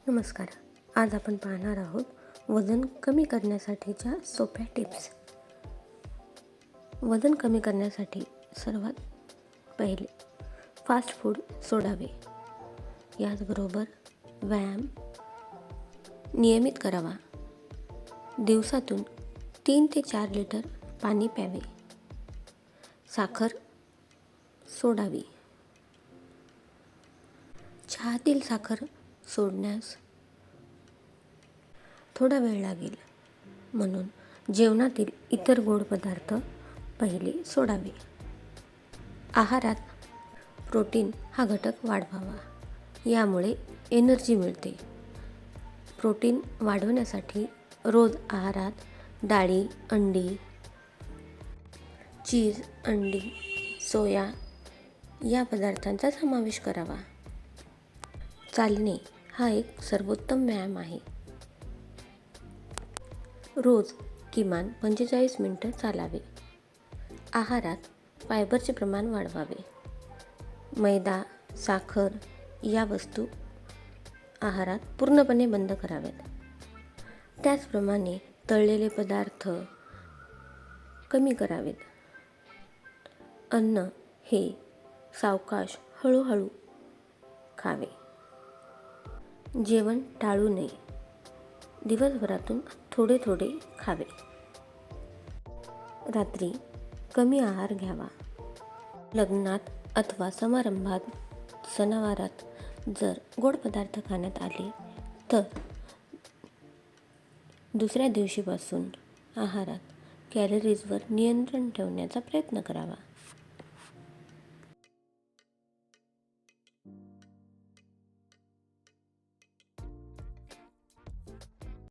नमस्कार. आज आपण पाहणार आहोत वजन कमी करण्यासाठीच्या सोप्या टिप्स. वजन कमी करण्यासाठी सर्वात पहिले फास्ट फूड सोडावे. याचबरोबर व्यायाम नियमित करावा. दिवसातून 3 ते 4 लिटर पाणी प्यावे. साखर सोडावी. चहातील साखर सोडण्यास थोडा वेळ लागेल, म्हणून जेवणातील इतर गोड पदार्थ पहिले सोडावे. आहारात प्रोटीन हा घटक वाढवावा. यामुळे एनर्जी मिळते. प्रोटीन वाढवण्यासाठी रोज आहारात डाळी, अंडी, चीज, अंडी, सोया या पदार्थांचा समावेश करावा. चालणे हा एक सर्वोत्तम व्यायाम आहे. रोज किमान 45 मिनिटं चालावे. आहारात फायबरचे प्रमाण वाढवावे. मैदा, साखर या वस्तू आहारात पूर्णपणे बंद कराव्यात. त्याचप्रमाणे तळलेले पदार्थ कमी करावेत. अन्न हे सावकाश हळूहळू खावे. जेवण टाळू नये. दिवसभरातून थोडे थोडे खावे. रात्री कमी आहार घ्यावा. लग्नात अथवा समारंभात, सणावारात जर गोड पदार्थ खाण्यात आले तर दुसऱ्या दिवशीपासून आहारात कॅलरीजवर नियंत्रण ठेवण्याचा प्रयत्न करावा.